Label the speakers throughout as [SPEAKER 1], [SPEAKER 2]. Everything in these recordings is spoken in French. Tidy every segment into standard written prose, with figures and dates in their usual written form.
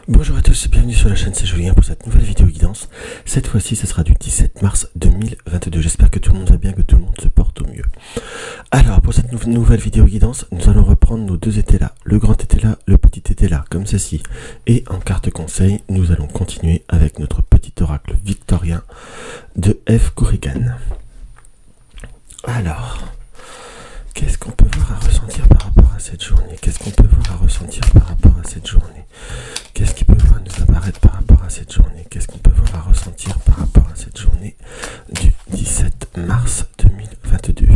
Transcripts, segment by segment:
[SPEAKER 1] Bonjour à tous, bienvenue sur la chaîne, c'est Julien pour cette nouvelle vidéo guidance. Cette fois-ci, ce sera du 17 mars 2022. J'espère que tout le monde va bien, que tout le monde se porte au mieux. Alors, pour cette nouvelle vidéo guidance, nous allons reprendre nos deux étés là. Le grand été là, le petit été là, comme ceci. Et en carte conseil, nous allons continuer avec notre petit oracle victorien de F. Corrigan. Alors, qu'est-ce qu'on peut voir à ressentir par rapport à cette journée? Qu'est-ce qu'on peut voir à ressentir par rapport à cette journée? Qu'est-ce qui peut voir nous apparaître par rapport à cette journée? Qu'est-ce qu'on peut voir à ressentir par rapport à cette journée du 17 mars 2022?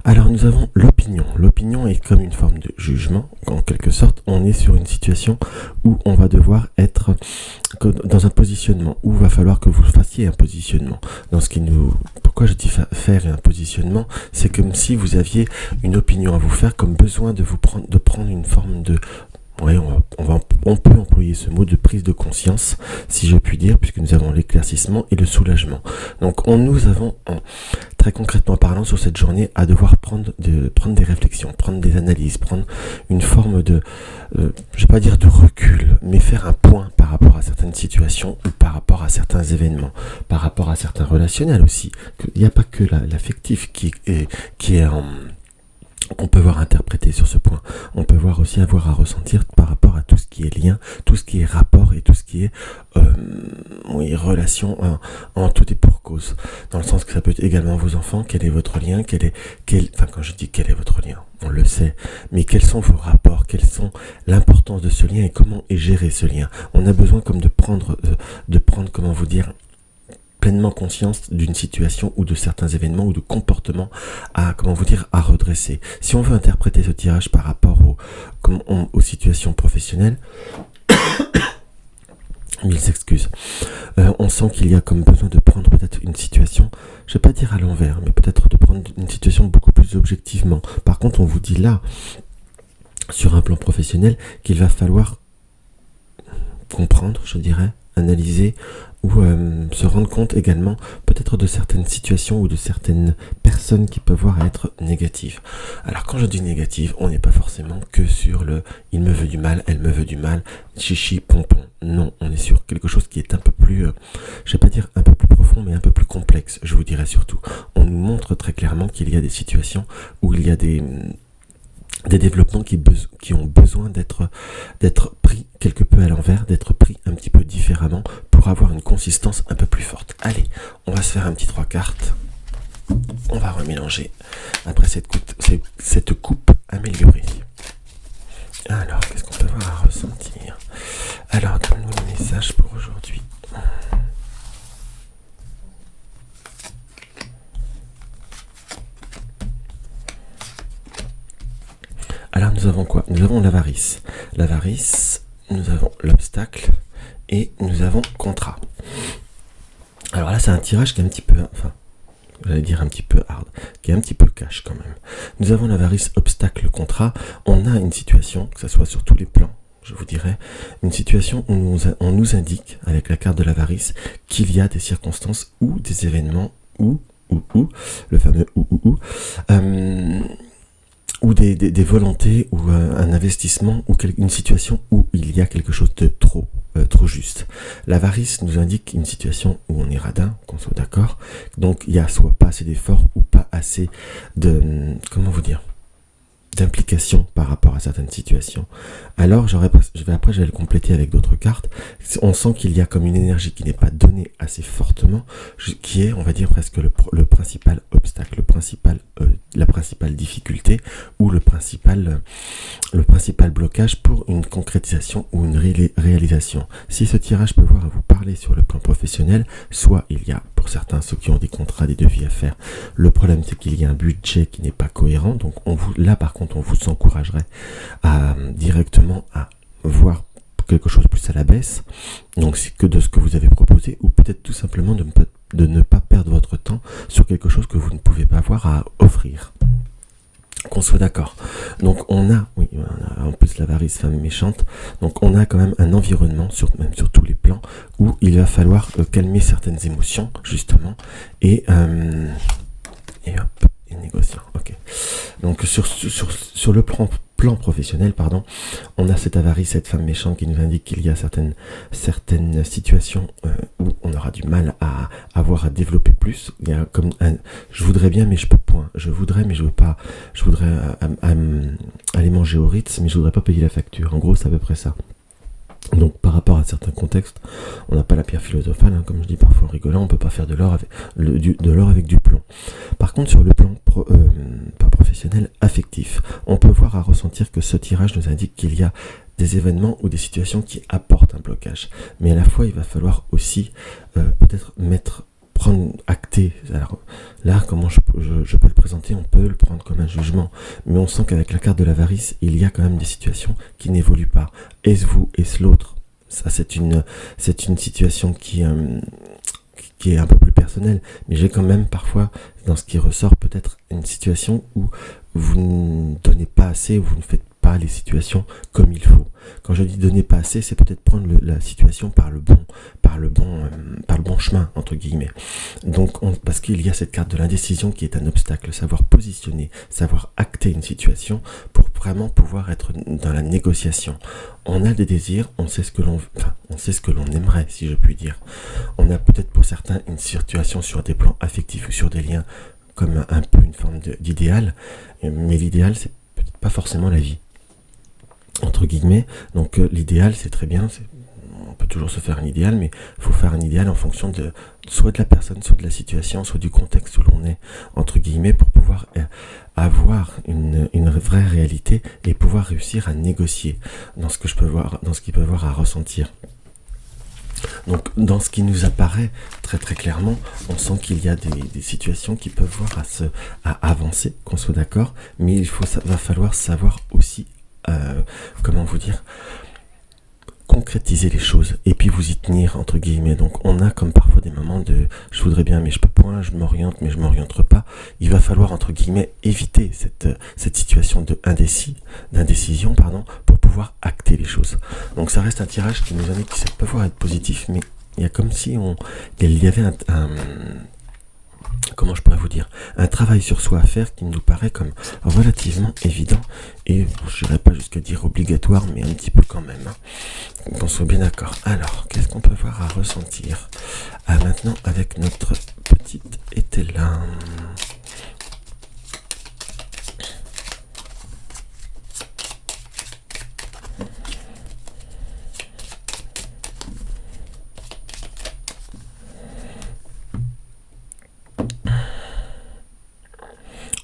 [SPEAKER 1] Alors nous avons l'opinion. L'opinion est comme une forme de jugement. En quelque sorte, on est sur une situation où on va devoir être dans un positionnement, où il va falloir que vous fassiez un positionnement. Dans ce qui nous... Pourquoi je dis faire un positionnement? C'est comme si vous aviez une opinion à vous faire, comme besoin de prendre une forme de... Oui, on peut employer ce mot de prise de conscience, si je puis dire, puisque nous avons l'éclaircissement et le soulagement. Donc, nous avons, très concrètement parlant, sur cette journée, à devoir prendre des réflexions, prendre des analyses, prendre une forme de, je vais pas dire de recul, mais faire un point par rapport à certaines situations ou par rapport à certains événements, par rapport à certains relationnels aussi. Il n'y a pas que l'affectif qui est en... qu'on peut voir interpréter sur ce point. On peut voir aussi avoir à ressentir par rapport à tout ce qui est lien, tout ce qui est rapport et tout ce qui est relation en tout et pour cause. Dans le sens que ça peut être également vos enfants, quel est votre lien, quand je dis quel est votre lien, on le sait, mais quels sont vos rapports, quelles sont l'importance de ce lien et comment est géré ce lien. On a besoin comme de prendre, comment vous dire, pleinement conscience d'une situation ou de certains événements ou de comportements à redresser. Si on veut interpréter ce tirage par rapport aux situations professionnelles, mille excuses, on sent qu'il y a comme besoin de prendre peut-être une situation, je vais pas dire à l'envers, mais peut-être de prendre une situation beaucoup plus objectivement. Par contre, on vous dit là, sur un plan professionnel, qu'il va falloir comprendre, je dirais, analyser ou se rendre compte également peut-être de certaines situations ou de certaines personnes qui peuvent voir être négatives. Alors quand je dis négative, on n'est pas forcément que sur le « il me veut du mal, elle me veut du mal, chichi, pompon ». Non, on est sur quelque chose qui est un peu plus, je vais pas dire un peu plus profond, mais un peu plus complexe, je vous dirais surtout. On nous montre très clairement qu'il y a des situations où il y a des développements qui ont besoin d'être pris quelque peu à l'envers, d'être pris un petit peu différemment pour avoir une consistance un peu plus forte. Allez, on va se faire un petit 3 cartes. On va remélanger après cette coupe améliorée. Alors, qu'est-ce qu'on peut voir à ressentir? Alors, donne-nous le message pour aujourd'hui. Alors nous avons quoi? Nous avons l'avarice. L'avarice, nous avons l'obstacle et nous avons contrat. Alors là c'est un tirage qui est un petit peu, j'allais dire un petit peu hard, qui est un petit peu cash quand même. Nous avons l'avarice, obstacle, contrat. On a une situation, que ce soit sur tous les plans, je vous dirais, une situation où on nous indique, avec la carte de l'avarice, qu'il y a des circonstances ou des événements ou, le fameux ou des volontés, ou un investissement, ou une situation où il y a quelque chose de trop juste. L'avarice nous indique une situation où on est radin, qu'on soit d'accord. Donc il y a soit pas assez d'efforts ou pas assez de, d'implication par rapport à certaines situations. Alors je vais le compléter avec d'autres cartes. On sent qu'il y a comme une énergie qui n'est pas donnée assez fortement, qui est, on va dire, presque le principal obstacle, la principale difficulté ou le principal blocage pour une concrétisation ou une réalisation. Si ce tirage peut voir à vous parler sur le plan professionnel, soit il y a, pour certains, ceux qui ont des contrats, des devis à faire, le problème c'est qu'il y a un budget qui n'est pas cohérent, donc là par contre on vous encouragerait directement à voir quelque chose plus à la baisse, donc c'est que de ce que vous avez proposé, ou peut-être tout simplement de ne pas perdre votre temps sur quelque chose que vous ne pouvez pas avoir à offrir. Qu'on soit d'accord. Donc on a en plus l'avarice, femme méchante, donc on a quand même un environnement, même sur tous les plans, où il va falloir calmer certaines émotions, justement, et hop, et négociant. Ok. Donc sur le plan professionnel, pardon, on a cette avarice, cette femme méchante qui nous indique qu'il y a certaines situations où on aura du mal à avoir à développer plus. Il y a comme je voudrais bien mais je peux point. Je voudrais mais je veux pas. Je voudrais aller manger au Ritz mais je voudrais pas payer la facture. En gros, c'est à peu près ça. Donc par rapport à certains contextes, on n'a pas la pierre philosophale, hein, comme je dis parfois en rigolant, on peut pas faire de l'or avec du plomb. Par contre, sur le plan pas professionnel, affectif, on peut voir à ressentir que ce tirage nous indique qu'il y a des événements ou des situations qui apportent un blocage. Mais à la fois, il va falloir aussi peut-être prendre acté. Alors là, comment je peux le présenter, on peut le prendre comme un jugement, mais on sent qu'avec la carte de l'avarice, il y a quand même des situations qui n'évoluent pas. Est-ce vous, est-ce l'autre? Ça, c'est une situation qui est un peu plus personnelle, mais j'ai quand même parfois, dans ce qui ressort, peut-être une situation où vous ne donnez pas assez, vous ne faites pas les situations comme il faut. Quand je dis donner pas assez, c'est peut-être prendre la situation par le bon chemin, entre guillemets. Donc, parce qu'il y a cette carte de l'indécision qui est un obstacle, savoir positionner, savoir acter une situation pour vraiment pouvoir être dans la négociation. On a des désirs, on sait ce que l'on aimerait, si je puis dire. On a peut-être pour certains une situation sur des plans affectifs ou sur des liens comme un peu une forme d'idéal, mais l'idéal, c'est peut-être pas forcément la vie, entre guillemets. Donc l'idéal, c'est très bien, on peut toujours se faire un idéal, mais il faut faire un idéal en fonction soit de la personne, soit de la situation, soit du contexte où l'on est, entre guillemets, pour pouvoir avoir une vraie réalité et pouvoir réussir à négocier dans ce qu'il peut voir à ressentir. Donc dans ce qui nous apparaît très très clairement, on sent qu'il y a des situations qui peuvent voir à avancer, qu'on soit d'accord, mais va falloir savoir aussi, comment vous dire, concrétiser les choses et puis vous y tenir, entre guillemets. Donc on a comme parfois des moments de je voudrais bien mais je peux point, je m'oriente mais je m'oriente pas. Il va falloir, entre guillemets, éviter cette situation d'indécision pour pouvoir acter les choses. Donc ça reste un tirage qui nous indique que ça peut pouvoir être positif, mais il y a comme si il y avait comment je pourrais vous dire, un travail sur soi à faire qui nous paraît comme relativement évident et je n'irai pas jusqu'à dire obligatoire, mais un petit peu quand même, hein, qu'on soit bien d'accord. Alors, qu'est-ce qu'on peut voir à ressentir maintenant avec notre petite ételle-là?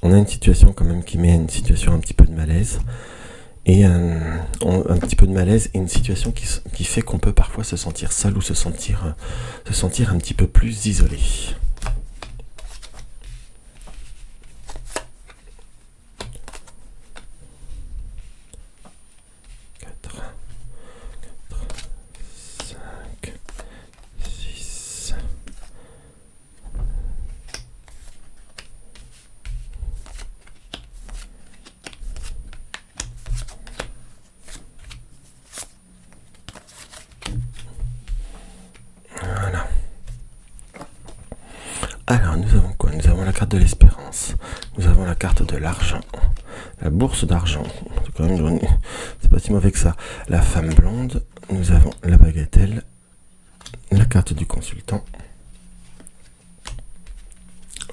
[SPEAKER 1] On a une situation quand même qui met une situation un petit peu de malaise et un petit peu de malaise et une situation qui fait qu'on peut parfois se sentir seul ou se sentir un petit peu plus isolé. Alors, nous avons quoi? Nous avons la carte de l'espérance. Nous avons la carte de l'argent. La bourse d'argent. C'est pas si mauvais que ça. La femme blonde. Nous avons la bagatelle. La carte du consultant.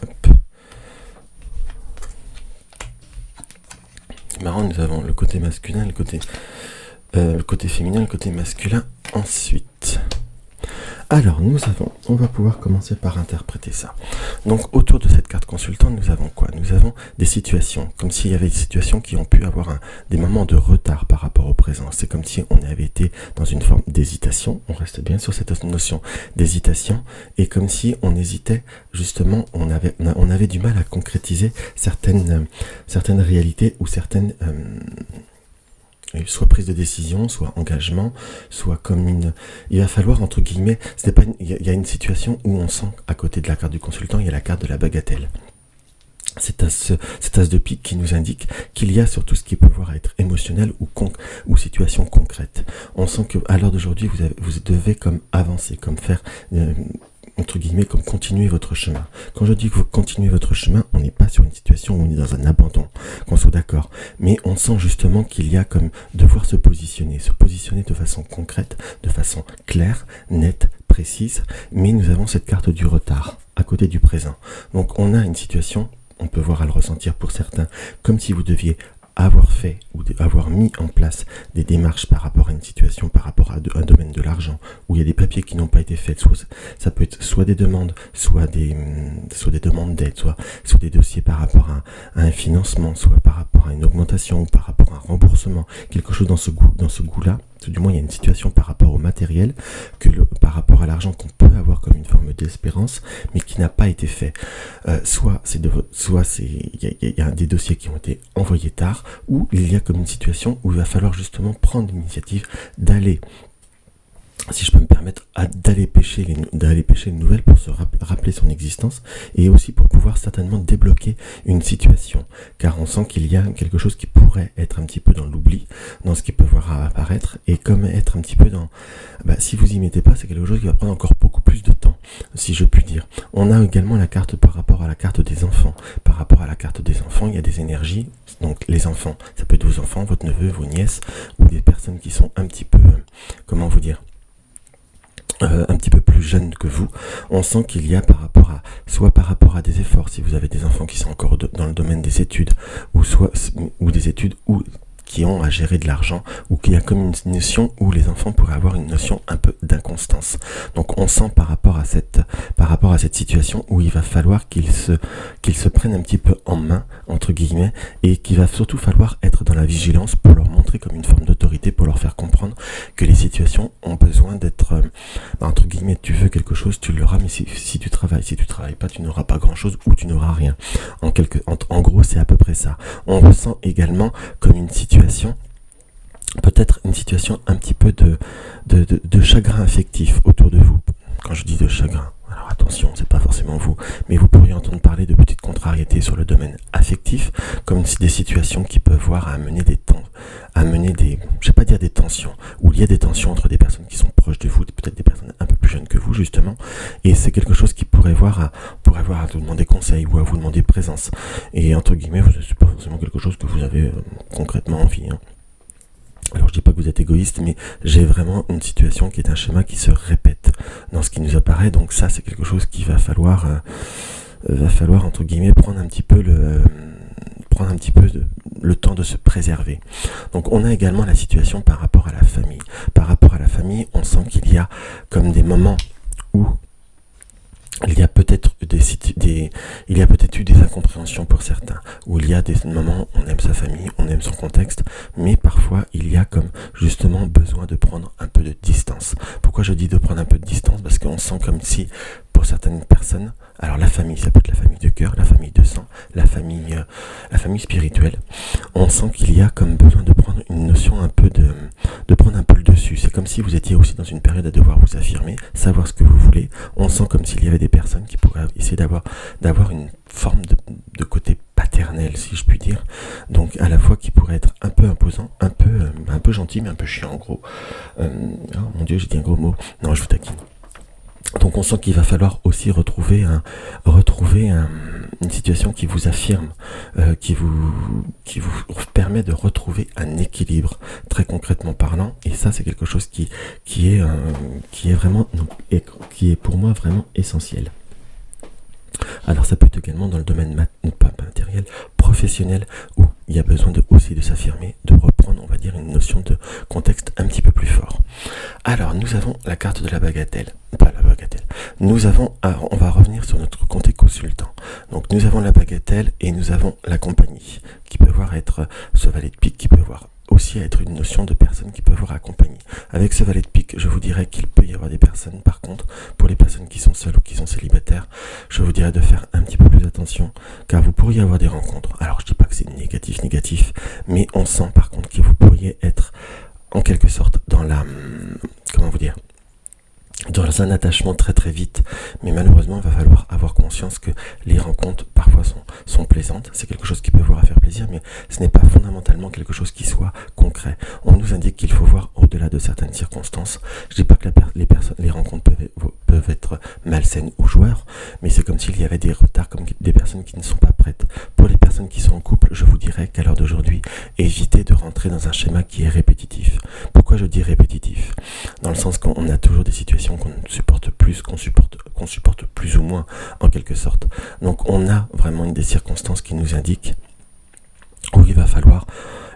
[SPEAKER 1] Hop. C'est marrant, nous avons le côté masculin, le côté féminin, le côté masculin ensuite. Alors, on va pouvoir commencer par interpréter ça. Donc, autour de cette carte consultant, nous avons quoi? Nous avons des situations, comme s'il y avait des situations qui ont pu avoir des moments de retard par rapport au présent. C'est comme si on avait été dans une forme d'hésitation. On reste bien sur cette notion d'hésitation. Et comme si on hésitait, justement, on avait du mal à concrétiser certaines réalités ou certaines... soit prise de décision, soit engagement, soit comme il va falloir, entre guillemets, il y a une situation où on sent, à côté de la carte du consultant, il y a la carte de la bagatelle. Cet as de pique qui nous indique qu'il y a sur tout ce qui peut voir être émotionnel ou situation concrète. On sent qu'à l'heure d'aujourd'hui, vous devez comme avancer, comme faire... entre guillemets, comme continuer votre chemin. Quand je dis que vous continuez votre chemin, on n'est pas sur une situation où on est dans un abandon, qu'on soit d'accord. Mais on sent justement qu'il y a comme devoir se positionner de façon concrète, de façon claire, nette, précise. Mais nous avons cette carte du retard à côté du présent. Donc on a une situation, on peut voir à le ressentir pour certains, comme si vous deviez avoir fait ou avoir mis en place des démarches par rapport à une situation, par rapport à un domaine de l'argent, où il y a des papiers qui n'ont pas été faits, ça peut être soit des demandes, soit des demandes d'aide, soit des dossiers par rapport à un financement, soit par rapport à une augmentation ou par rapport à un remboursement, quelque chose dans ce goût-là. Du moins il y a une situation par rapport au matériel, par rapport à l'argent qu'on peut avoir comme une forme d'espérance, mais qui n'a pas été fait. Soit il y a des dossiers qui ont été envoyés tard, ou il y a comme une situation où il va falloir justement prendre l'initiative d'aller, si je peux me permettre, d'aller pêcher les nouvelles pour se rappeler son existence, et aussi pour pouvoir certainement débloquer une situation, car on sent qu'il y a quelque chose qui pourrait être un petit peu dans l'oubli, dans ce qui peut voir apparaître, et comme être un petit peu dans, si vous y mettez pas, c'est quelque chose qui va prendre encore beaucoup plus de temps, si je puis dire. On a également la carte par rapport à la carte des enfants. Par rapport à la carte des enfants, il y a des énergies, donc les enfants, ça peut être vos enfants, votre neveu, vos nièces, ou des personnes qui sont un petit peu, comment vous dire, un petit peu plus jeunes que vous. On sent qu'il y a soit par rapport à des efforts, si vous avez des enfants qui sont encore dans le domaine des études, ou des études qui ont à gérer de l'argent, ou qu'il y a comme une notion où les enfants pourraient avoir une notion un peu d'inconstance. Donc on sent par rapport à cette situation où il va falloir qu'ils se prennent un petit peu en main, entre guillemets, et qu'il va surtout falloir être dans la vigilance pour leur montrer comme une forme d'autorité, pour leur faire comprendre que les situations ont besoin d'être, entre guillemets, tu veux quelque chose, tu l'auras, mais si tu travailles pas, tu n'auras pas grand chose, ou tu n'auras rien. En gros, c'est à peu près ça. On ressent également comme une situation, peut-être une situation un petit peu de chagrin affectif autour de vous. Quand je dis de chagrin, alors attention, c'est pas forcément vous, mais vous pourriez entendre parler de petites contrariétés sur le domaine affectif, comme des situations qui peuvent voir à amener je vais pas dire des tensions, où il y a des tensions entre des personnes qui sont proches de vous, peut-être des personnes un peu plus jeunes que vous justement, et c'est quelque chose qui pourrait voir à vous demander conseil ou à vous demander présence. Et entre guillemets, c'est pas forcément quelque chose que vous avez concrètement envie. Alors je dis pas que vous êtes égoïste, mais j'ai vraiment une situation qui est un schéma qui se répète dans ce qui nous apparaît. Donc ça, c'est quelque chose qui va falloir entre guillemets prendre un petit peu le temps de se préserver. Donc on a également la situation par rapport à la famille. Par rapport à la famille, on sent qu'il y a comme des moments où il y a peut-être eu des incompréhensions pour certains, où il y a des moments où on aime sa famille, on aime son contexte, mais parfois il y a comme justement besoin de prendre un peu de distance. Pourquoi je dis de prendre un peu de distance ? Parce qu'on sent comme si, pour certaines personnes, alors la famille, ça peut être la famille de cœur, la famille de sang, la famille spirituelle, on sent qu'il y a comme besoin de prendre une notion un peu de prendre un peu le dessus. C'est comme si vous étiez aussi dans une période à devoir vous affirmer, savoir ce que vous voulez. On sent comme s'il y avait des personnes qui pourraient essayer d'avoir une forme de côté paternel, si je puis dire. Donc à la fois qui pourrait être un peu imposant, un peu gentil, mais un peu chiant en gros. Oh mon Dieu, j'ai dit un gros mot. Non, je vous taquine. Donc on sent qu'il va falloir aussi retrouver une situation qui vous affirme, qui vous permet de retrouver un équilibre, très concrètement parlant. Et ça, c'est quelque chose qui est vraiment, qui est pour moi vraiment essentiel. Alors ça peut être également dans le domaine pas matériel, professionnel, où il y a besoin aussi de s'affirmer, de reprendre, on va dire, une notion de contexte un petit peu plus fort. Alors nous avons la carte de la bagatelle, pas la bagatelle. On va revenir sur notre comté consultant. Donc nous avons la bagatelle et nous avons la compagnie, qui peut voir être ce valet de pique, qui peut voir aussi être une notion de personnes qui peuvent voir accompagner. Avec ce valet de pique, je vous dirais qu'il peut y avoir des personnes, par contre, pour les personnes qui sont seules ou qui sont célibataires, je vous dirais de faire un petit peu plus attention, car vous pourriez avoir des rencontres. Alors je dis pas que c'est négatif, mais on sent par contre que vous pourriez être en quelque sorte dans dans un attachement très très vite, mais malheureusement il va falloir avoir conscience que les rencontres parfois sont plaisantes, c'est quelque chose qui peut vous faire plaisir, mais ce n'est pas fondamentalement quelque chose qui soit concret. On nous indique qu'il faut voir au-delà de certaines circonstances. Je dis pas que les rencontres peuvent être malsaines ou joueurs, mais c'est comme s'il y avait des retards, comme des personnes qui ne sont pas prêtes. Pour les personnes qui sont en couple, je vous dirais qu'à l'heure d'aujourd'hui, évitez de rentrer dans un schéma qui est répétitif. Pourquoi je dis répétitif? Dans le sens qu'on a toujours des situations qu'on supporte plus, qu'on supporte plus ou moins en quelque sorte. Donc on a vraiment des circonstances qui nous indiquent où il va falloir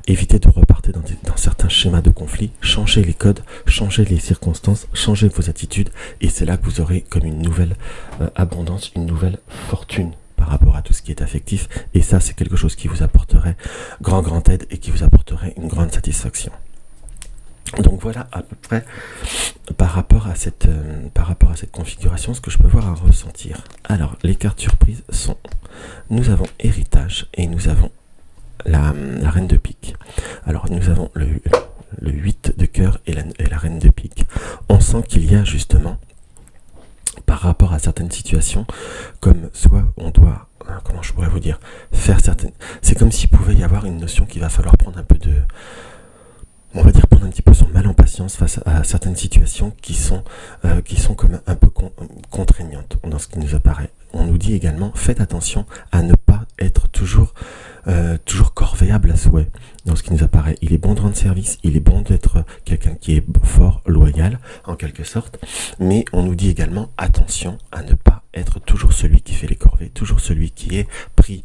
[SPEAKER 1] éviter de repartir dans certains schémas de conflit, changer les codes, changer les circonstances, changer vos attitudes, et c'est là que vous aurez comme une nouvelle abondance, une nouvelle fortune par rapport à tout ce qui est affectif, et ça c'est quelque chose qui vous apporterait grand aide et qui vous apporterait une grande satisfaction. Donc voilà à peu près par rapport à cette configuration ce que je peux voir à ressentir. Alors les cartes surprises sont, nous avons héritage et nous avons la reine de pique. Alors nous avons le 8 de cœur et la reine de pique. On sent qu'il y a justement par rapport à certaines situations, comme soit on doit, comment je pourrais vous dire, faire certaines, c'est comme s'il pouvait y avoir une notion qu'il va falloir prendre un peu de, on va dire prendre un petit peu son mal en patience face à certaines situations qui sont comme un peu contraignantes dans ce qui nous apparaît. On nous dit également, faites attention à ne pas être toujours corvéable à souhait dans ce qui nous apparaît. Il est bon de rendre service, il est bon d'être quelqu'un qui est fort, loyal en quelque sorte, mais on nous dit également attention à ne pas être toujours celui qui fait les corvées, toujours celui qui est pris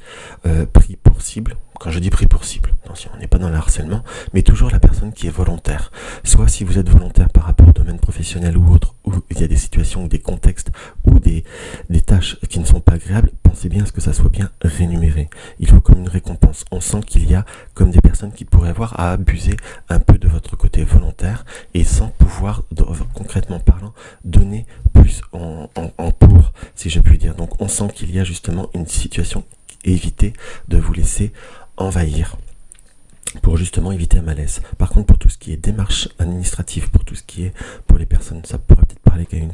[SPEAKER 1] pour cible. Quand je dis pris pour cible, on n'est pas dans le harcèlement, mais toujours la personne qui est volontaire. Soit si vous êtes volontaire par rapport au domaine professionnel ou autre, où il y a des situations ou des contextes ou des tâches qui ne sont pas agréables, pensez bien à ce que ça soit bien rémunéré. Il faut comme une récompense. On sent qu'il y a comme des personnes qui pourraient avoir à abuser un peu de votre côté volontaire et sans pouvoir, concrètement parlant, donner plus en pour, si je puis dire. Donc on sent qu'il y a justement une situation, évitez de vous laisser envahir pour justement éviter un malaise. Par contre, pour tout ce qui est démarche administrative, pour tout ce qui est pour les personnes, ça pourrait peut-être parler qu'à une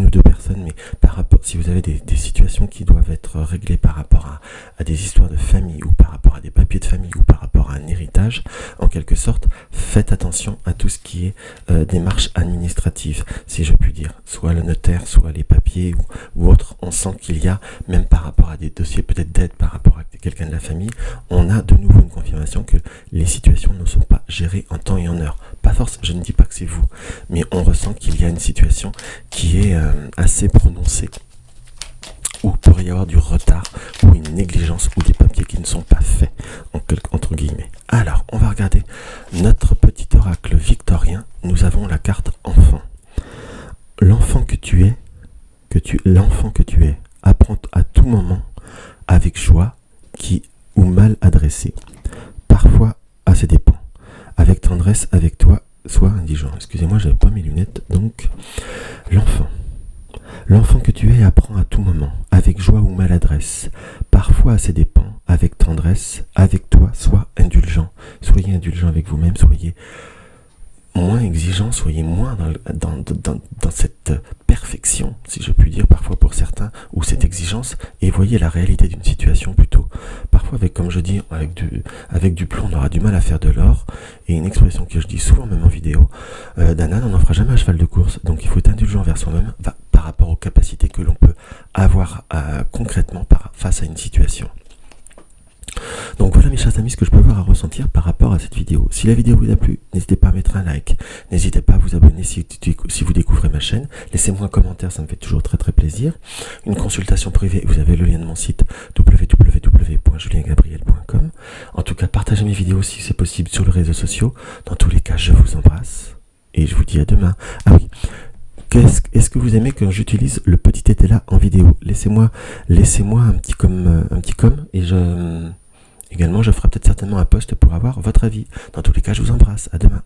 [SPEAKER 1] ou deux personnes, mais par rapport, si vous avez des situations qui doivent être réglées par rapport à des histoires de famille ou par rapport à des papiers de famille ou par rapport à un héritage, en quelque sorte, faites attention à tout ce qui est démarche administrative, si je puis dire, soit le notaire, soit les papiers ou autre. On sent qu'il y a, même par rapport à des dossiers peut-être d'aide par rapport à quelqu'un de la famille, on a de nouveau une confirmation que les situations ne sont pas gérées en temps et en heure. Pas force, je ne dis pas que c'est vous, mais on ressent qu'il y a une situation qui est assez prononcée, où il pourrait y avoir du retard, ou une négligence, ou des papiers qui ne sont pas faits, entre guillemets. Alors, on va regarder notre petit oracle victorien. Nous avons la carte enfant. L'enfant que tu es, apprend à tout moment, avec joie, ou mal adressé, parfois à ses dépens, avec tendresse avec toi, sois indulgent. Excusez-moi, j'avais pas mes lunettes, donc l'enfant que tu es apprend à tout moment, avec joie ou maladresse, parfois à ses dépens, avec tendresse, avec toi, sois indulgent. Soyez indulgent avec vous-même, soyez moins exigeant, soyez moins dans cette perfection, si je puis dire, parfois pour certains, ou cette exigence, et voyez la réalité d'une situation plutôt. Parfois, comme je dis, avec du plomb, on aura du mal à faire de l'or, et une expression que je dis souvent, même en vidéo, d'un âne, on n'en fera jamais un cheval de course, donc il faut être indulgent vers soi-même par rapport aux capacités que l'on peut avoir concrètement face à une situation. Donc voilà mes chers amis, ce que je peux voir à ressentir par rapport à cette vidéo. Si la vidéo vous a plu, n'hésitez pas à mettre un like, n'hésitez pas à vous abonner si vous découvrez ma chaîne, laissez-moi un commentaire, ça me fait toujours très plaisir. Une consultation privée, vous avez le lien de mon site www.juliengabriel.com. En tout cas, partagez mes vidéos si c'est possible sur les réseaux sociaux. Dans tous les cas, je vous embrasse et je vous dis à demain. Ah oui, est-ce que vous aimez quand j'utilise le petit été là en vidéo? Laissez-moi un petit com et également, je ferai peut-être certainement un post pour avoir votre avis. Dans tous les cas, je vous embrasse. À demain.